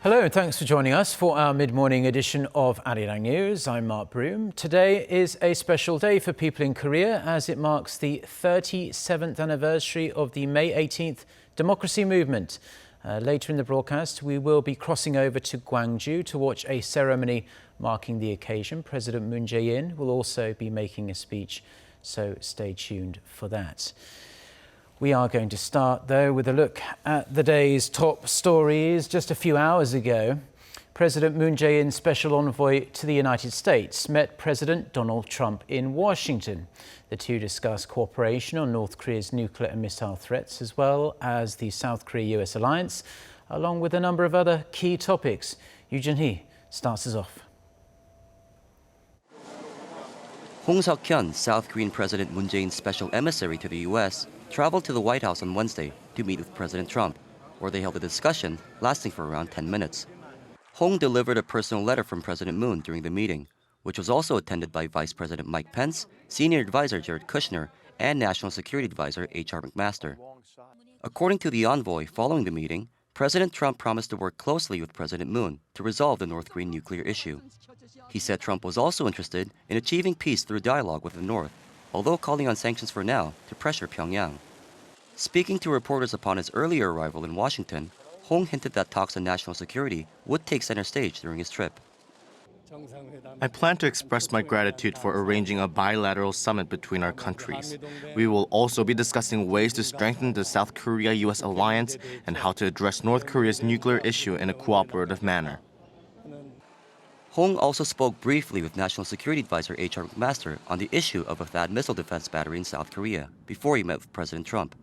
Hello and thanks for joining us for our mid-morning edition of Arirang News. I'm Mark Broom. Today is a special day for people in Korea as it marks the 37th anniversary of the May 18th democracy movement. Later in the broadcast, we will be crossing over to Gwangju to watch a ceremony marking the occasion. President Moon Jae-in will also be making a speech, so stay tuned for that. We are going to start, though, with a look at the day's top stories. Just a few hours ago, President Moon Jae-in's special envoy to the United States met President Donald Trump in Washington. The two discussed cooperation on North Korea's nuclear and missile threats, as well as the South Korea-US alliance, along with a number of other key topics. Yoo Jun-hee starts us off. Hong Seok-hyun, South Korean President Moon Jae-in's special emissary to the U.S., traveled to the White House on Wednesday to meet with President Trump, where they held a discussion lasting for around 10 minutes. Hong delivered a personal letter from President Moon during the meeting, which was also attended by Vice President Mike Pence, Senior Advisor Jared Kushner, and National Security Advisor H.R. McMaster. According to the envoy, following the meeting, President Trump promised to work closely with President Moon to resolve the North Korean nuclear issue. He said Trump was also interested in achieving peace through dialogue with the North, although calling on sanctions for now to pressure Pyongyang. Speaking to reporters upon his earlier arrival in Washington, Hong hinted that talks on national security would take center stage during his trip. I plan to express my gratitude for arranging a bilateral summit between our countries. We will also be discussing ways to strengthen the South Korea-US alliance and how to address North Korea's nuclear issue in a cooperative manner. Hong also spoke briefly with National Security Advisor H.R. McMaster on the issue of a THAAD missile defense battery in South Korea before he met with President Trump.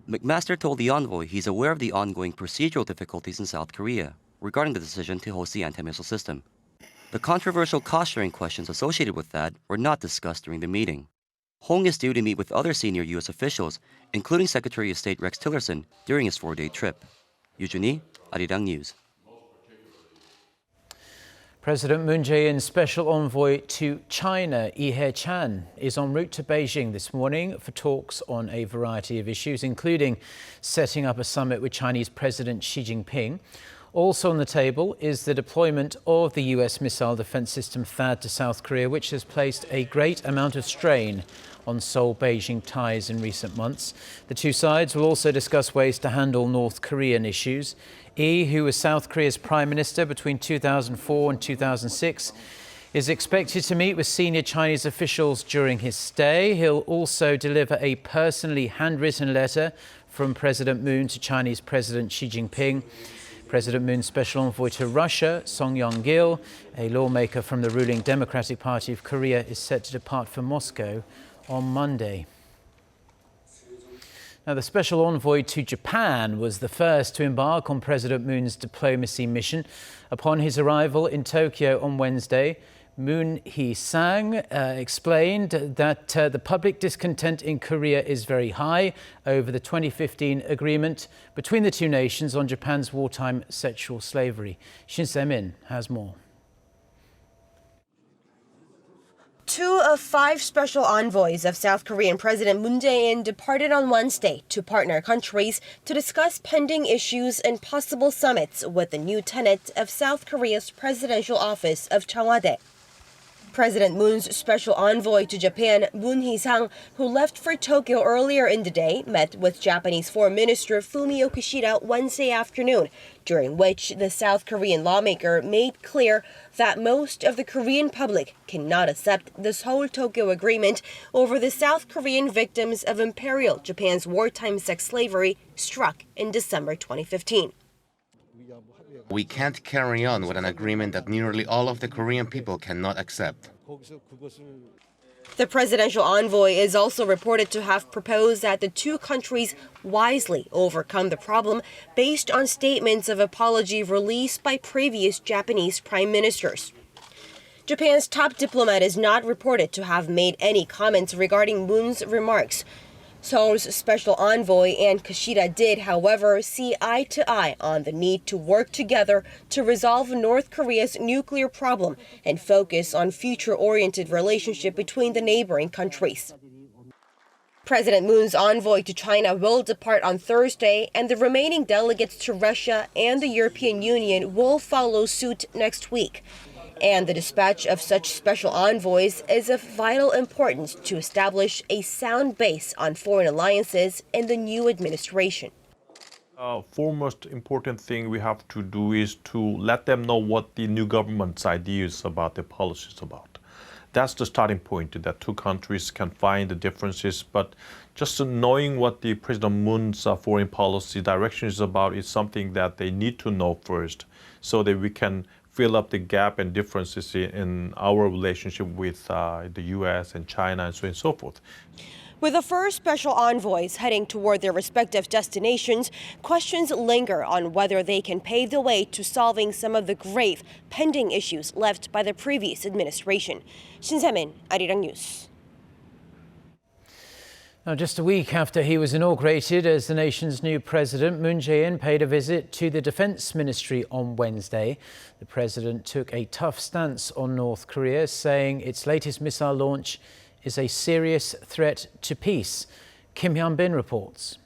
McMaster told the envoy he's aware of the ongoing procedural difficulties in South Korea regarding the decision to host the anti-missile system. The controversial cost-sharing questions associated with THAAD were not discussed during the meeting. Hong is due to meet with other senior U.S. officials, including Secretary of State Rex Tillerson, during his 4-day trip. Yoo Jun-hee, Arirang News. President Moon Jae-in's special envoy to China, Lee Hae-chan, is en route to Beijing this morning for talks on a variety of issues, including setting up a summit with Chinese President Xi Jinping. Also on the table is the deployment of the US missile defense system THAAD to South Korea, which has placed a great amount of strain on Seoul-Beijing ties in recent months. The two sides will also discuss ways to handle North Korean issues. Lee, who was South Korea's prime minister between 2004 and 2006, is expected to meet with senior Chinese officials during his stay. He'll also deliver a personally handwritten letter from President Moon to Chinese President Xi Jinping. President Moon's special envoy to Russia, Song Yong-gil, a lawmaker from the ruling Democratic Party of Korea, is set to depart for Moscow on Monday. Now, the special envoy to Japan was the first to embark on President Moon's diplomacy mission. Upon his arrival in Tokyo on Wednesday, Moon Hee-sang explained that the public discontent in Korea is very high over the 2015 agreement between the two nations on Japan's wartime sexual slavery. Shin Se-min has more. 2 of 5 special envoys of South Korean President Moon Jae-in departed on Wednesday to partner countries to discuss pending issues and possible summits with the new tenet of South Korea's presidential office of Cheongwade. President Moon's special envoy to Japan, Moon Hee-sang, who left for Tokyo earlier in the day, met with Japanese Foreign Minister Fumio Kishida Wednesday afternoon, during which the South Korean lawmaker made clear that most of the Korean public cannot accept the Seoul-Tokyo Agreement over the South Korean victims of Imperial Japan's wartime sex slavery struck in December 2015. We can't carry on with an agreement that nearly all of the Korean people cannot accept. The presidential envoy is also reported to have proposed that the two countries wisely overcome the problem based on statements of apology released by previous Japanese prime ministers. Japan's top diplomat is not reported to have made any comments regarding Moon's remarks. Seoul's special envoy and Kishida did, however, see eye to eye on the need to work together to resolve North Korea's nuclear problem and focus on future-oriented relationship between the neighboring countries. President Moon's envoy to China will depart on Thursday, and the remaining delegates to Russia and the European Union will follow suit next week. And the dispatch of such special envoys is of vital importance to establish a sound base on foreign alliances in the new administration. Foremost important thing we have to do is to let them know what the new government's ideas about their policies about. That's the starting point, that two countries can find the differences, but just knowing what the President Moon's foreign policy direction is about is something that they need to know first, so that we can fill up the gap and differences in our relationship with the US and China and so on and so forth. With the first special envoys heading toward their respective destinations, questions linger on whether they can pave the way to solving some of the grave pending issues left by the previous administration. Shin Se-min, Arirang News. Now, just a week after he was inaugurated as the nation's new president, Moon Jae-in paid a visit to the Defense Ministry on Wednesday. The president took a tough stance on North Korea, saying its latest missile launch is a serious threat to peace. Kim Hyun-bin reports.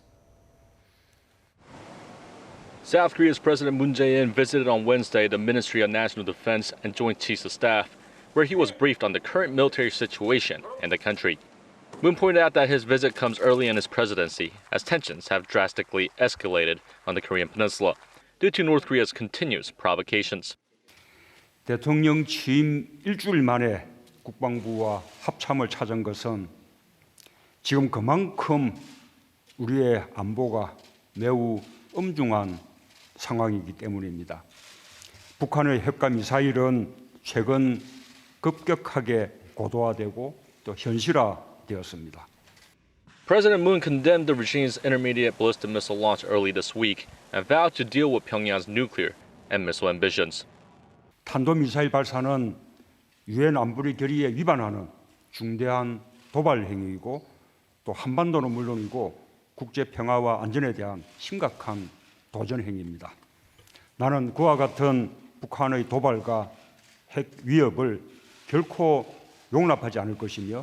South Korea's President Moon Jae-in visited on Wednesday the Ministry of National Defense and Joint Chiefs of Staff, where he was briefed on the current military situation in the country. Moon pointed out that his visit comes early in his presidency, as tensions have drastically escalated on the Korean peninsula due to North Korea's continuous provocations. 대통령 취임 일주일 만에 국방부와 합참을 찾은 것은 지금 그만큼 우리의 안보가 매우 엄중한 상황이기 때문입니다. 북한의 핵과 미사일은 최근 급격하게 고도화되고 또 현실화되었습니다. President Moon condemned the regime's intermediate ballistic missile launch early this week and vowed to deal with Pyongyang's nuclear and missile ambitions. 탄도미사일 발사는 유엔 안보리 결의에 위반하는 중대한 도발 행위이고 또 한반도는 물론이고 국제 평화와 안전에 대한 심각한 도전 행위입니다. 나는 그와 같은 북한의 도발과 핵 위협을 결코 용납하지 않을 것이며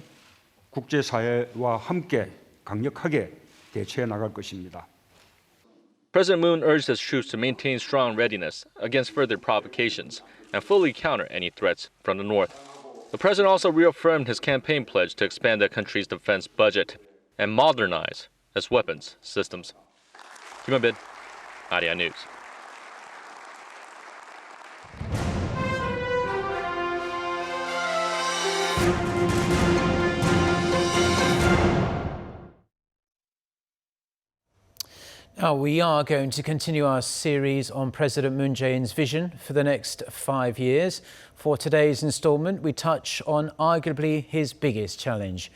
국제사회와 함께 강력하게 대처해 나갈 것입니다. President Moon urged his troops to maintain strong readiness against further provocations and fully counter any threats from the north. The president also reaffirmed his campaign pledge to expand the country's defense budget and modernize its weapons systems. Kim Hyun-bin, Arirang News. Now, we are going to continue our series on President Moon Jae-in's vision for the next 5 years. For today's instalment, we touch on arguably his biggest challenge,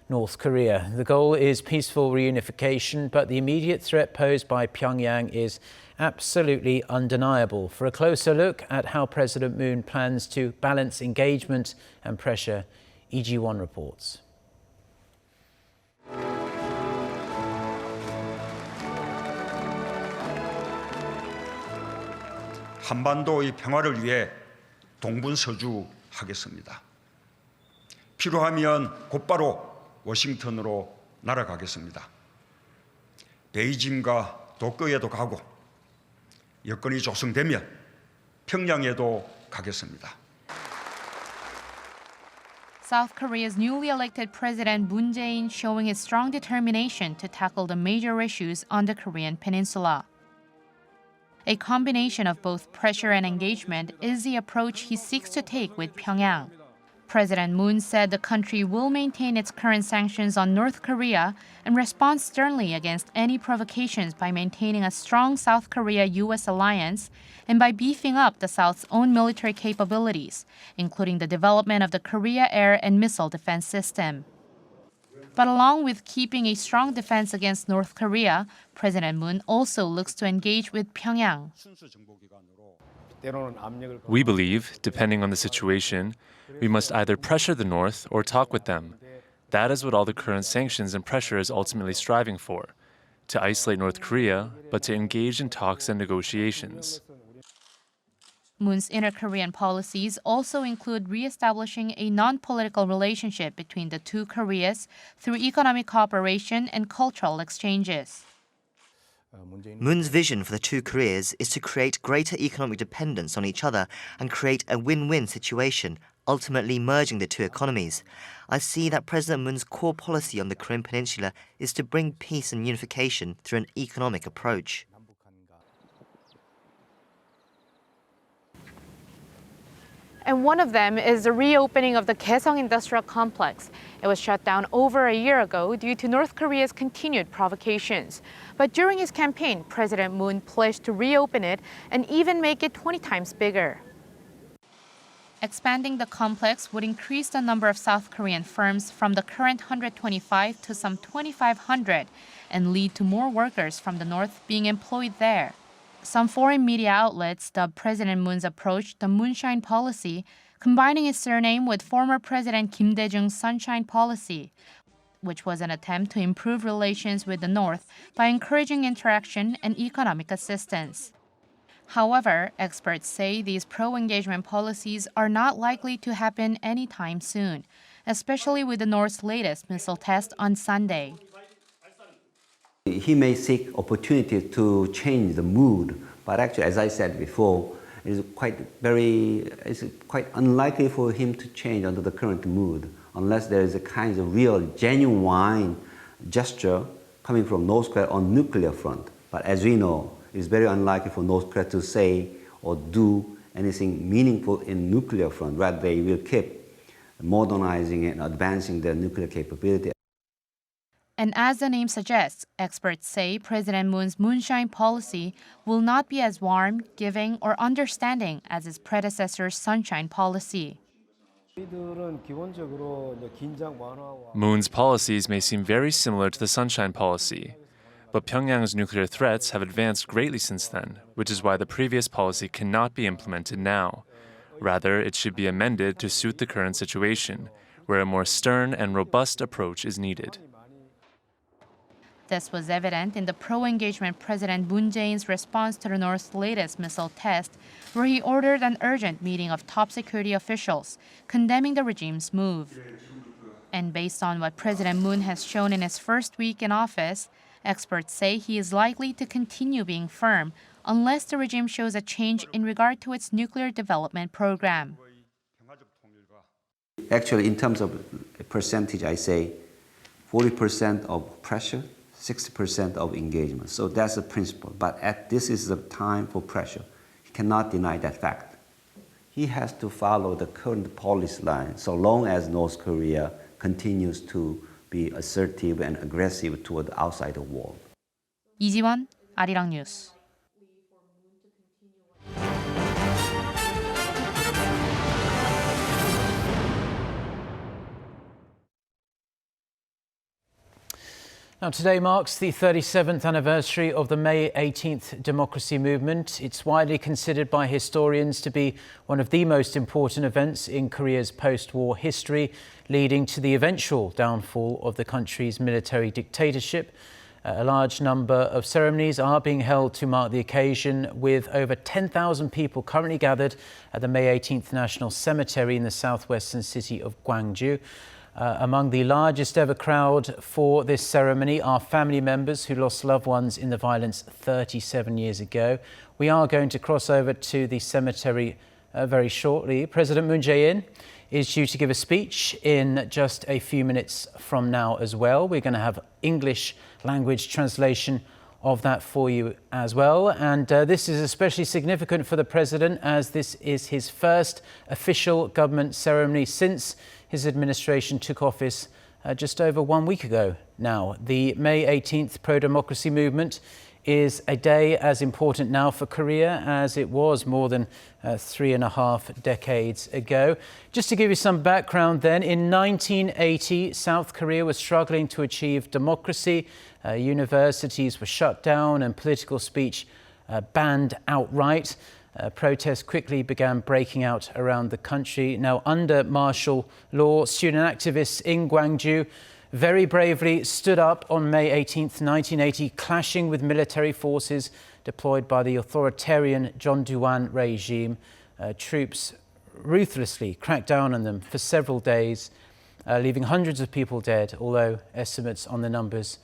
North Korea. The goal is peaceful reunification, but the immediate threat posed by Pyongyang is absolutely undeniable. For a closer look at how President Moon plans to balance engagement and pressure, EG1 reports. 한반도의 평화를 위해 동분서주하겠습니다. 필요하면 곧바로 워싱턴으로 날아가겠습니다. 베이징과 도쿄에도 가고 여건이 조성되면 평양에도 가겠습니다. South Korea's newly elected President Moon Jae-in showing his strong determination to tackle the major issues on the Korean peninsula. A combination of both pressure and engagement is the approach he seeks to take with Pyongyang. President Moon said the country will maintain its current sanctions on North Korea and respond sternly against any provocations by maintaining a strong South Korea-US alliance and by beefing up the South's own military capabilities, including the development of the Korea air and missile defense system. But along with keeping a strong defense against North Korea, President Moon also looks to engage with Pyongyang. We believe, depending on the situation, we must either pressure the North or talk with them. That is what all the current sanctions and pressure is ultimately striving for, to isolate North Korea, but to engage in talks and negotiations. Moon's inner Korean policies also include re-establishing a non-political relationship between the two Koreas through economic cooperation and cultural exchanges. Moon's vision for the two Koreas is to create greater economic dependence on each other and create a win-win situation, ultimately merging the two economies. I see that President Moon's core policy on the Korean Peninsula is to bring peace and unification through an economic approach. And one of them is the reopening of the Kaesong Industrial Complex. It was shut down over a year ago due to North Korea's continued provocations. But during his campaign, President Moon pledged to reopen it and even make it 20 times bigger. Expanding the complex would increase the number of South Korean firms from the current 125 to some 2,500 and lead to more workers from the north being employed there. Some foreign media outlets dubbed President Moon's approach the Moonshine Policy, combining his surname with former President Kim Dae-jung's Sunshine Policy, which was an attempt to improve relations with the North by encouraging interaction and economic assistance. However, experts say these pro-engagement policies are not likely to happen anytime soon, especially with the North's latest missile test on Sunday. He may seek opportunity to change the mood, but actually, as I said before, it's quite unlikely for him to change under the current mood unless there is a kind of real, genuine gesture coming from North Korea on nuclear front. But as we know, it's very unlikely for North Korea to say or do anything meaningful in nuclear front. Rather, they will keep modernizing and advancing their nuclear capability. And as the name suggests, experts say President Moon's Moonshine Policy will not be as warm, giving, or understanding as his predecessor's Sunshine Policy. Moon's policies may seem very similar to the Sunshine Policy, but Pyongyang's nuclear threats have advanced greatly since then, which is why the previous policy cannot be implemented now. Rather, it should be amended to suit the current situation, where a more stern and robust approach is needed. This was evident in the pro-engagement President Moon Jae-in's response to the North's latest missile test, where he ordered an urgent meeting of top security officials, condemning the regime's move. And based on what President Moon has shown in his first week in office, experts say he is likely to continue being firm unless the regime shows a change in regard to its nuclear development program. Actually, in terms of percentage, I say 40% of pressure, 60% of engagement. So that's the principle. But this is the time for pressure. He cannot deny that fact. He has to follow the current policy line so long as North Korea continues to be assertive and aggressive toward the outside world. 이지원, 아리랑 뉴스. Now, today marks the 37th anniversary of the May 18th democracy movement. It's widely considered by historians to be one of the most important events in Korea's post-war history, leading to the eventual downfall of the country's military dictatorship. A large number of ceremonies are being held to mark the occasion, with over 10,000 people currently gathered at the May 18th National Cemetery in the southwestern city of Gwangju. Among the largest ever crowd for this ceremony are family members who lost loved ones in the violence 37 years ago. We are going to cross over to the cemetery very shortly. President Moon Jae-in is due to give a speech in just a few minutes from now as well. We're going to have English language translation of that for you as well. And this is especially significant for the president, as this is his first official government ceremony since his administration took office just over 1 week ago now. The May 18th pro-democracy movement is a day as important now for Korea as it was more than 3.5 decades ago. Just to give you some background then, in 1980, South Korea was struggling to achieve democracy. Universities were shut down and political speech banned outright. Protests quickly began breaking out around the country. Now, under martial law, student activists in Gwangju very bravely stood up on May 18th, 1980, clashing with military forces deployed by the authoritarian John Doo-hwan regime. troops ruthlessly cracked down on them for several days, leaving hundreds of people dead, although estimates on the numbers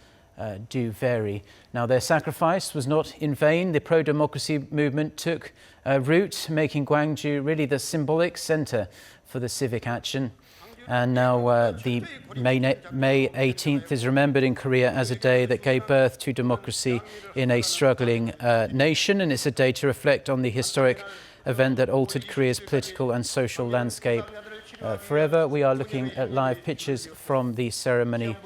do vary. Now, their sacrifice was not in vain. The pro-democracy movement took root, making Gwangju really the symbolic centre for the civic action. And now the May 18th is remembered in Korea as a day that gave birth to democracy in a struggling nation, and it's a day to reflect on the historic event that altered Korea's political and social landscape forever. We are looking at live pictures from the ceremony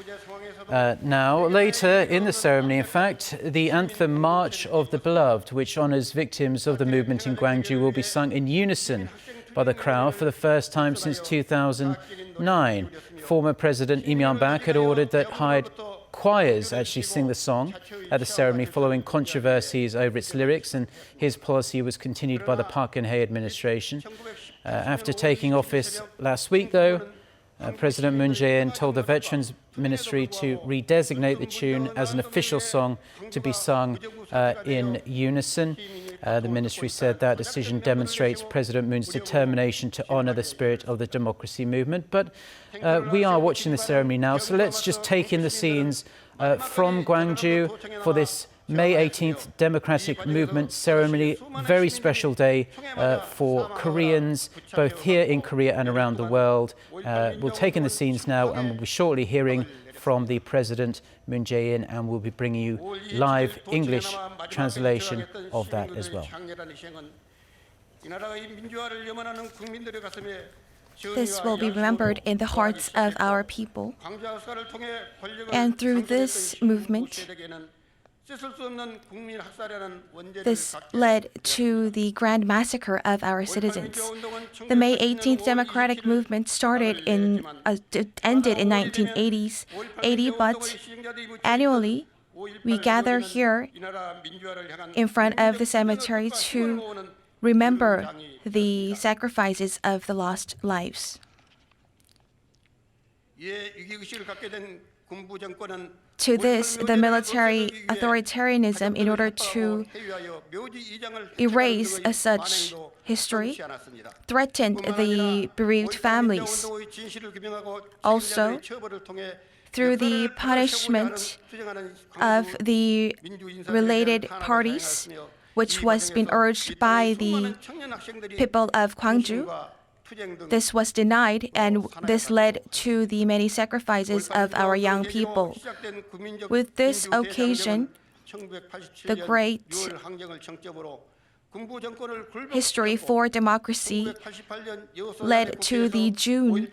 now. Later in the ceremony, in fact, the anthem March of the Beloved, which honours victims of the movement in Gwangju, will be sung in unison by the crowd for the first time since 2009. Former President Lee Myung-bak had ordered that hired choirs actually sing the song at the ceremony following controversies over its lyrics, and his policy was continued by the Park Geun-hye administration. After taking office last week, though, President Moon Jae-in told the Veterans Ministry to redesignate the tune as an official song to be sung in unison. The ministry said that decision demonstrates President Moon's determination to honour the spirit of the democracy movement. But we are watching the ceremony now, so let's just take in the scenes from Gwangju for this May 18th Democratic Movement ceremony. Very special day for Koreans, both here in Korea and around the world. We'll take in the scenes now, and we'll be shortly hearing from the President Moon Jae-in, and we'll be bringing you live English translation of that as well. This will be remembered in the hearts of our people. And through this movement, this led to the grand massacre of our citizens. The May 18th Democratic Movement ended in 1980, but annually we gather here in front of the cemetery to remember the sacrifices of the lost lives. To this, the military authoritarianism, in order to erase such history, threatened the bereaved families. Also, through the punishment of the related parties, which was being urged by the people of Gwangju, this was denied, and this led to the many sacrifices of our young people. With this occasion, the great history for democracy led to the June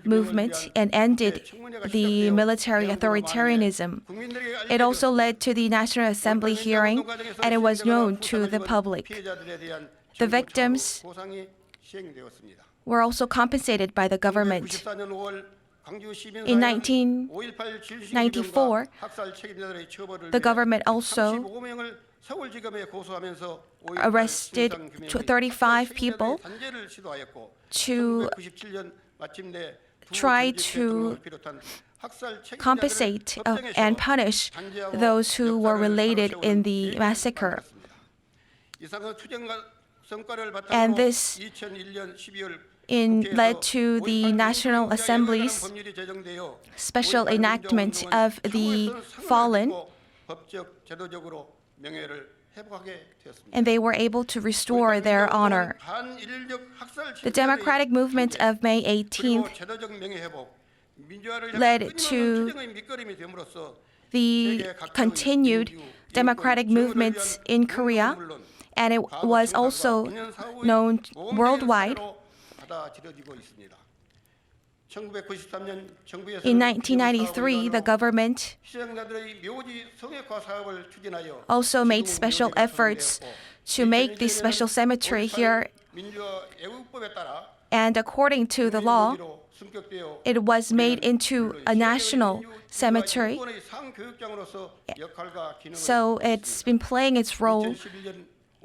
movement and ended the military authoritarianism. It also led to the National Assembly hearing, and it was known to the public. The victims were also compensated by the government. In 1994, the government also arrested 35 people to try to compensate and punish those who were related in the massacre. And this led to the National Assembly's special enactment of the fallen, and they were able to restore their honor. The democratic movement of May 18th led to the continued democratic movements in Korea, and it was also known worldwide. In 1993, the government also made special efforts to make this special cemetery here, and according to the law, it was made into a national cemetery. So it's been playing its role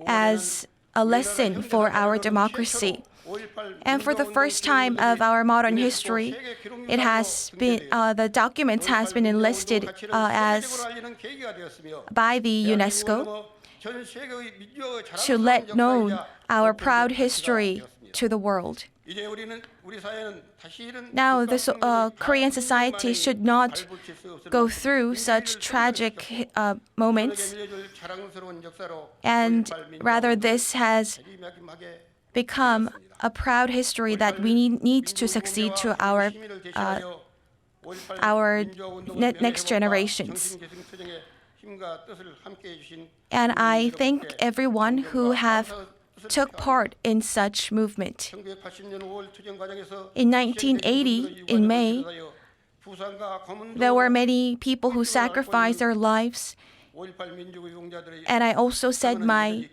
as a lesson for our democracy. And for the first time of our modern history, it has been the document has been enlisted as by the UNESCO to let known our proud history to the world. Now, this Korean society should not go through such tragic moments, and rather this has become a proud history that we need to succeed to our next generations. And I thank everyone who have took part in such movement. In 1980, in May, there were many people who sacrificed their lives, and I also said my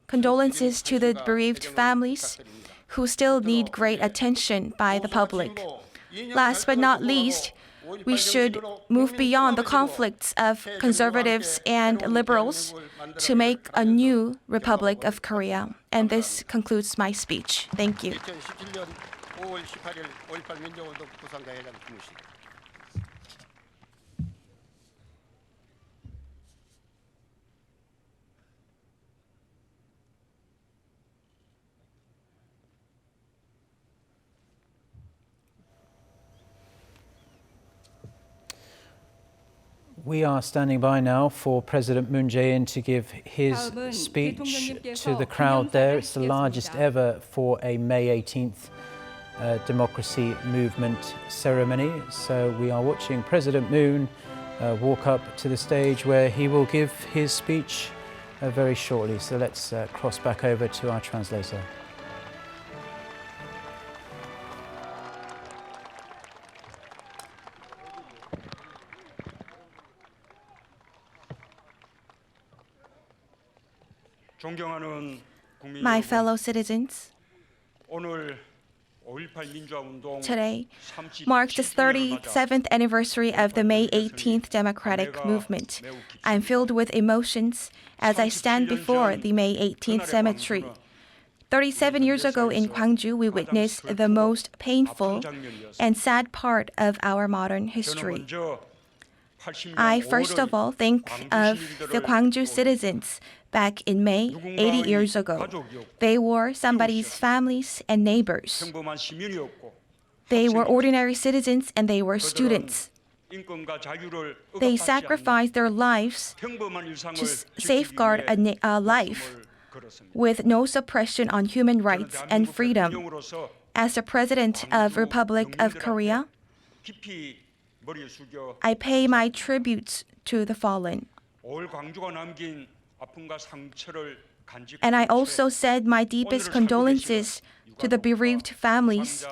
condolences to the bereaved families who still need great attention by the public. Last but not least, we should move beyond the conflicts of conservatives and liberals to make a new Republic of Korea. And this concludes my speech. Thank you. We are standing by now for President Moon Jae-in to give his speech to the crowd there. It's the largest ever for a May 18th democracy movement ceremony. So we are watching President Moon walk up to the stage where he will give his speech very shortly. So let's cross back over to our translator. My fellow citizens, today marks the 37th anniversary of the May 18th democratic movement. I'm filled with emotions as I stand before the May 18th cemetery. 37 years ago in Gwangju, we witnessed the most painful and sad part of our modern history. I first of all think of the Gwangju citizens back in May 80 years ago. They were somebody's families and neighbors. They were ordinary citizens and they were students. They sacrificed their lives to safeguard a life with no suppression on human rights and freedom. As the President of Republic of Korea, I pay my tributes to the fallen. And I also said my deepest condolences to the bereaved families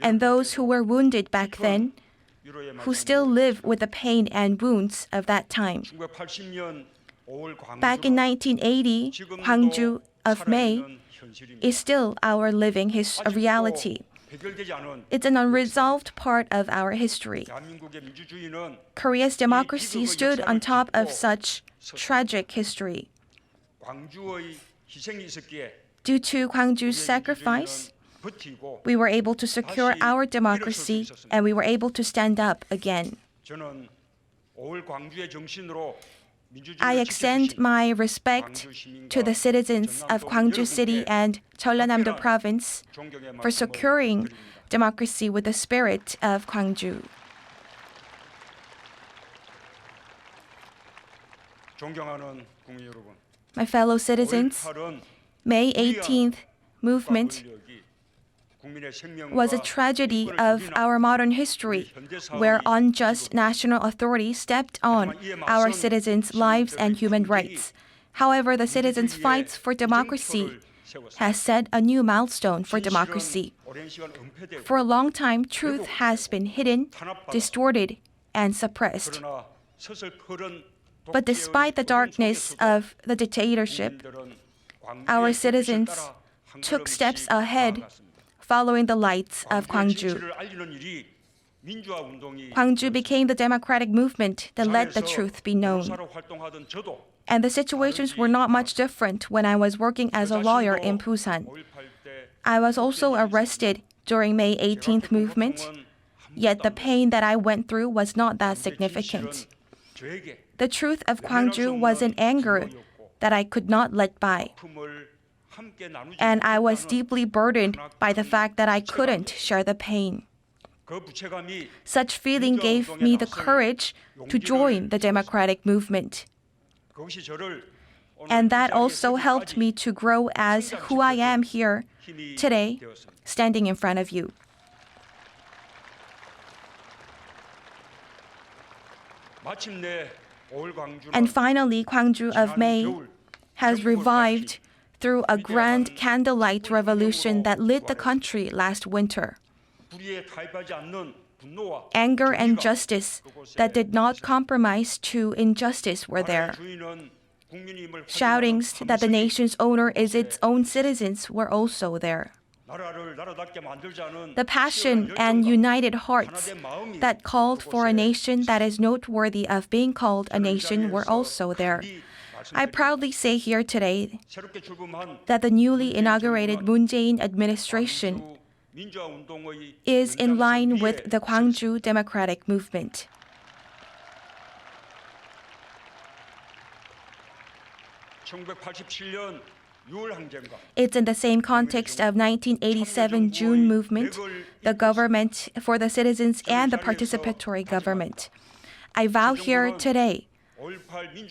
and those who were wounded back then, who still live with the pain and wounds of that time. Back in 1980, Gwangju of May is still our living reality. It's an unresolved part of our history. Korea's democracy stood on top of such tragic history. Due to Gwangju's sacrifice, we were able to secure our democracy and we were able to stand up again. I extend my respect to the citizens of Gwangju City and Jeollanam-do Province for securing democracy with the spirit of Gwangju. My fellow citizens, May 18th movement was a tragedy of our modern history where unjust national authorities stepped on our citizens' lives and human rights. However, the citizens' fights for democracy has set a new milestone for democracy. For a long time, truth has been hidden, distorted, and suppressed. But despite the darkness of the dictatorship, our citizens took steps ahead following the lights of Gwangju. Gwangju became the democratic movement that let the truth be known. And the situations were not much different when I was working as a lawyer in Busan. I was also arrested during May 18th movement, yet the pain that I went through was not that significant. The truth of Gwangju was an anger that I could not let by. And I was deeply burdened by the fact that I couldn't share the pain. Such feeling gave me the courage to join the democratic movement. And that also helped me to grow as who I am here today, standing in front of you. And finally, Gwangju of May has revived through a grand candlelight revolution that lit the country last winter. Anger and justice that did not compromise to injustice were there. Shoutings that the nation's owner is its own citizens were also there. The passion and united hearts that called for a nation that is noteworthy of being called a nation were also there. I proudly say here today that the newly inaugurated Moon Jae-in administration is in line with the Gwangju democratic movement. It's in the same context of 1987 June movement, the government for the citizens and the participatory government. I vow here today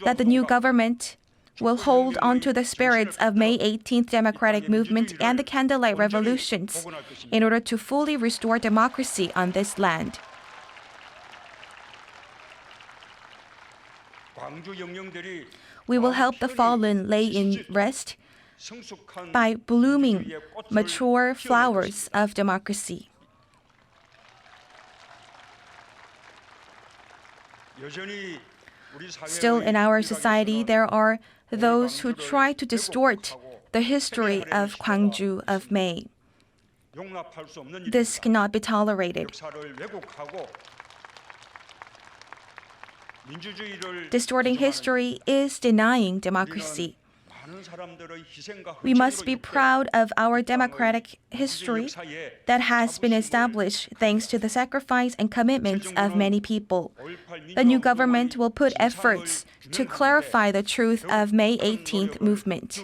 that the new government will hold on to the spirits of May 18th democratic movement and the candlelight revolutions in order to fully restore democracy on this land. We will help the fallen lay in rest by blooming mature flowers of democracy. Still in our society, there are those who try to distort the history of Gwangju of May. This cannot be tolerated. Distorting history is denying democracy. We must be proud of our democratic history that has been established thanks to the sacrifice and commitments of many people. The new government will put efforts to clarify the truth of May 18th movement.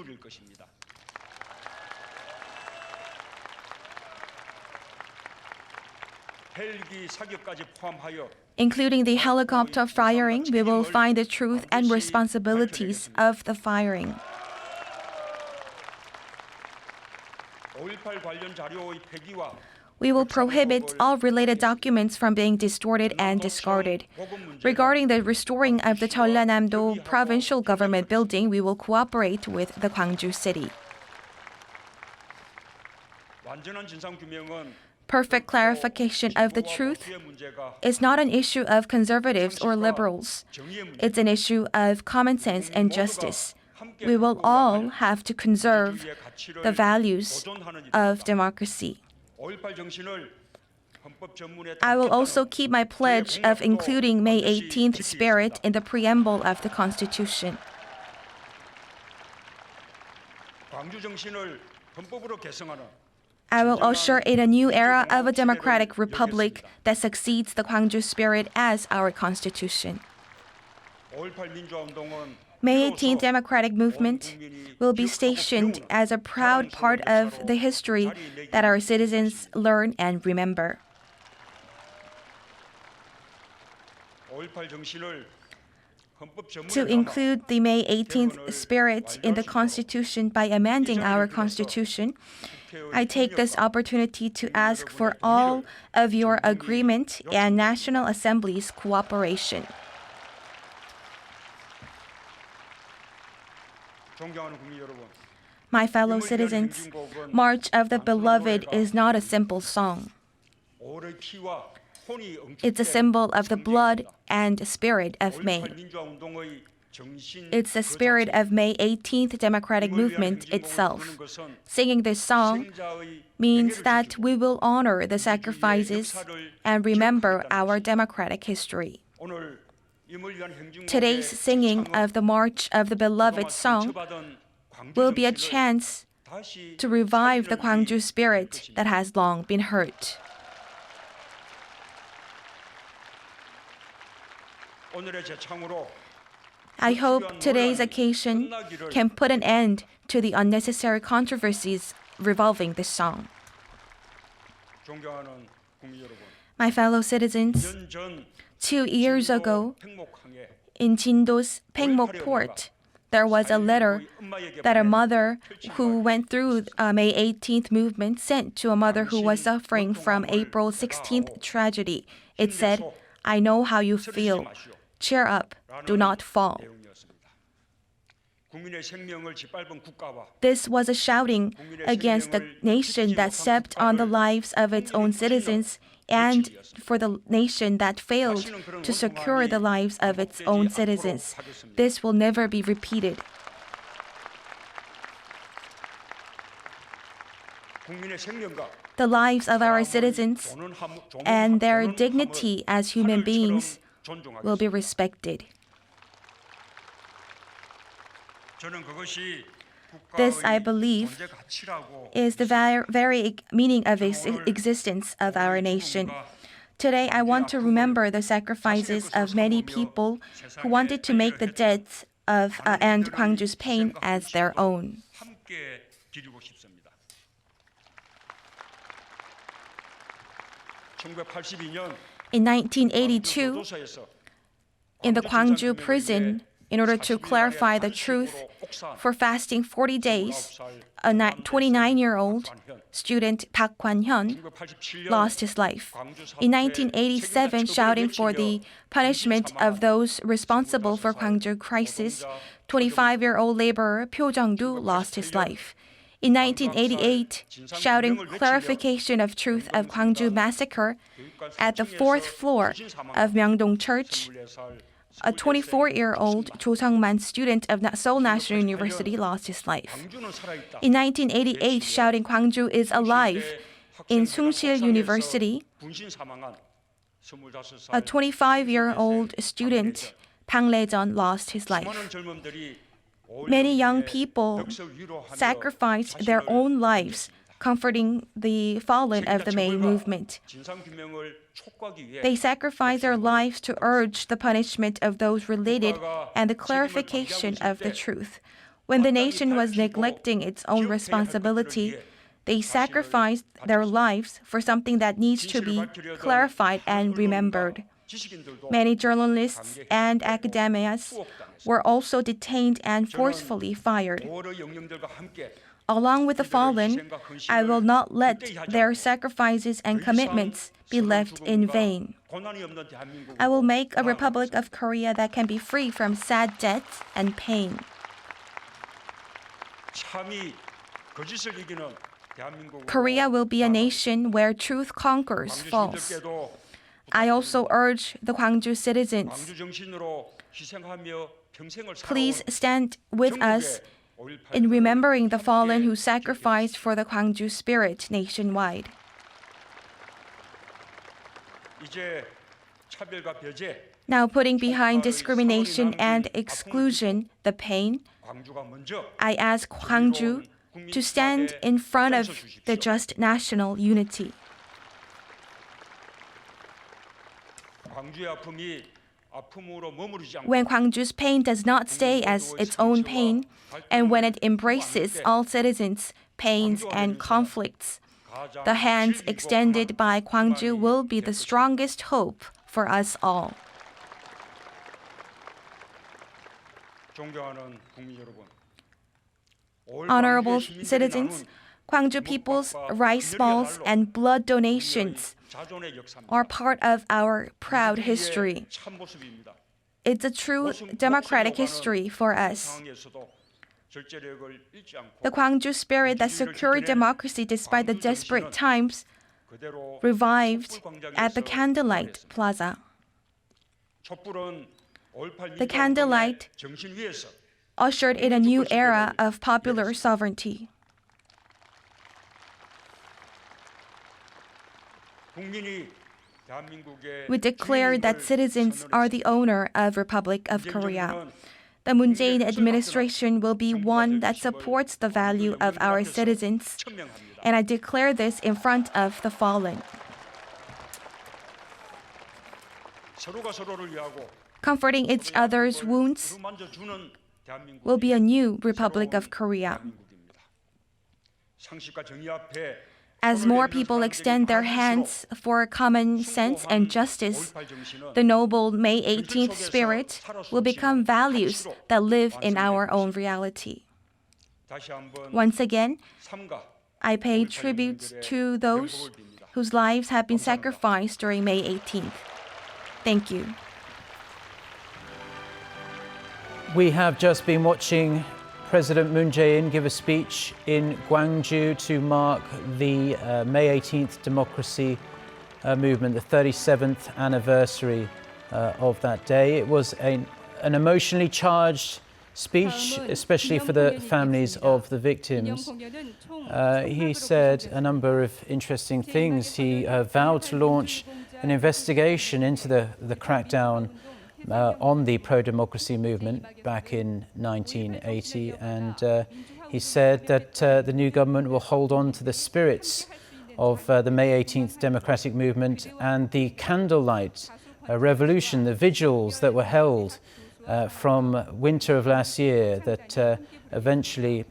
Including the helicopter firing, we will find the truth and responsibilities of the firing. We will prohibit all related documents from being distorted and discarded. Regarding the restoring of the Jeollanam-do provincial government building, we will cooperate with the Gwangju city. Perfect clarification of the truth is not an issue of conservatives or liberals. It's an issue of common sense and justice. We will all have to conserve the values of democracy. I will also keep my pledge of including May 18th spirit in the preamble of the Constitution. I will usher in a new era of a democratic republic that succeeds the Gwangju spirit as our constitution. May 18th democratic movement will be stationed as a proud part of the history that our citizens learn and remember. To include the May 18th spirit in the Constitution by amending our Constitution, I take this opportunity to ask for all of your agreement and National Assembly's cooperation. My fellow citizens, March of the Beloved is not a simple song. It's a symbol of the blood and spirit of May. It's the spirit of May 18th democratic movement itself. Singing this song means that we will honor the sacrifices and remember our democratic history. Today's singing of the March of the Beloved song will be a chance to revive the Gwangju spirit that has long been hurt. I hope today's occasion can put an end to the unnecessary controversies revolving this song. My fellow citizens, 2 years ago, in Jindo's Paengmok port, there was a letter that a mother who went through May 18th movement sent to a mother who was suffering from April 16th tragedy. It said, "I know how you feel. Cheer up. Do not fall." This was a shouting against the nation that stepped on the lives of its own citizens and for the nation that failed to secure the lives of its own citizens. This will never be repeated. The lives of our citizens and their dignity as human beings will be respected. This, I believe, is the very meaning of existence of our nation. Today, I want to remember the sacrifices of many people who wanted to make the deaths of and Gwangju's pain as their own. In 1982, in the Gwangju prison, in order to clarify the truth, for fasting 40 days, a 29-year-old student, Park Kwan-hyun, lost his life. In 1987, shouting for the punishment of those responsible for Gwangju crisis, 25-year-old laborer Pyo Jung-do lost his life. In 1988, shouting clarification of truth of Gwangju massacre at the 4th floor of Myeongdong Church, a 24-year-old Cho Sung-man student of Seoul National University lost his life. In 1988, shouting Gwangju is alive in Sungsil University, a 25-year-old student, Bang Le-jeon, lost his life. Many young people sacrificed their own lives comforting the fallen of the May movement. They sacrificed their lives to urge the punishment of those related and the clarification of the truth. When the nation was neglecting its own responsibility, they sacrificed their lives for something that needs to be clarified and remembered. Many journalists and academics were also detained and forcefully fired. Along with the fallen, I will not let their sacrifices and commitments be left in vain. I will make a Republic of Korea that can be free from sad death and pain. Korea will be a nation where truth conquers false. I also urge the Gwangju citizens, please stand with us in remembering the fallen who sacrificed for the Gwangju spirit nationwide. Now, putting behind discrimination and exclusion the pain, I ask Gwangju to stand in front of the just national unity. When Gwangju's pain does not stay as its own pain, and when it embraces all citizens' pains and conflicts, the hands extended by Gwangju will be the strongest hope for us all. Honorable citizens, Gwangju people's rice balls and blood donations are part of our proud history. It's a true democratic history for us. The Gwangju spirit that secured democracy despite the desperate times revived at the Candlelight Plaza. The candlelight ushered in a new era of popular sovereignty. We declare that citizens are the owner of Republic of Korea. the Moon Jae-in administration will be one that supports the value of our citizens, and I declare this in front of the fallen. Comforting each other's wounds will be a new Republic of Korea. As more people extend their hands for common sense and justice, the noble May 18th spirit will become values that live in our own reality. Once again, I pay tribute to those whose lives have been sacrificed during May 18th. Thank you. We have just been watching President Moon Jae-in give a speech in Gwangju to mark the May 18th democracy movement, the 37th anniversary of that day. It was an emotionally charged speech, especially for the families of the victims. He said a number of interesting things. He vowed to launch an investigation into the crackdown on the pro-democracy movement back in 1980, and he said that the new government will hold on to the spirits of the May 18th democratic movement and the candlelight revolution, the vigils that were held from winter of last year that eventually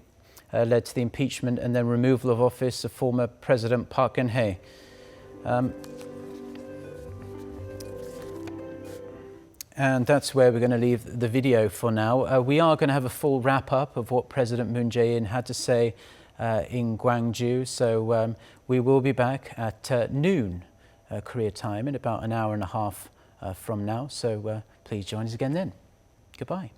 led to the impeachment and then removal of office of former President Park Geun-hye. And that's where we're going to leave the video for now. We are going to have a full wrap-up of what President Moon Jae-in had to say in Gwangju. So we will be back at noon Korea time in about an hour and a half from now. So please join us again then. Goodbye.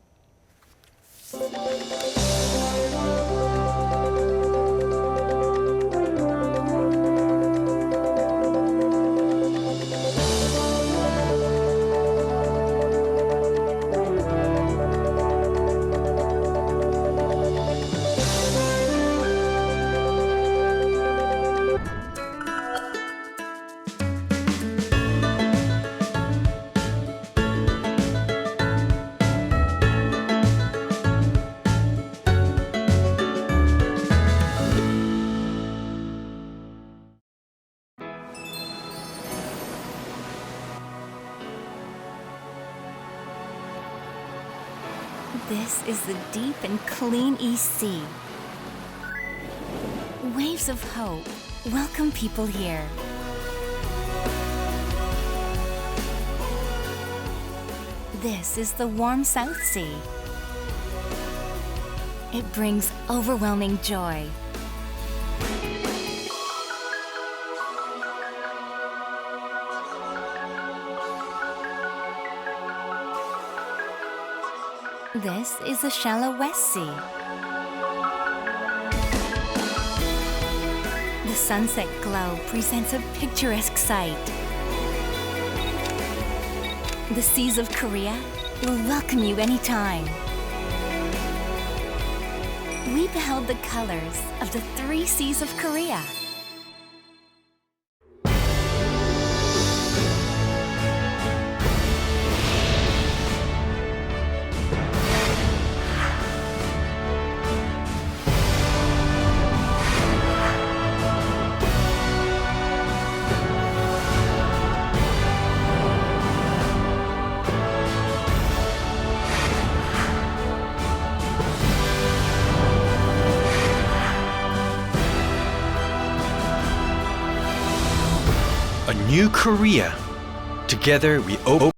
This is the deep and clean East Sea. Waves of hope welcome people here. This is the warm South Sea. It brings overwhelming joy. This is the shallow West Sea. The sunset glow presents a picturesque sight. The seas of Korea will welcome you anytime. We beheld the colors of the 3 seas of Korea. A new Korea. Together we open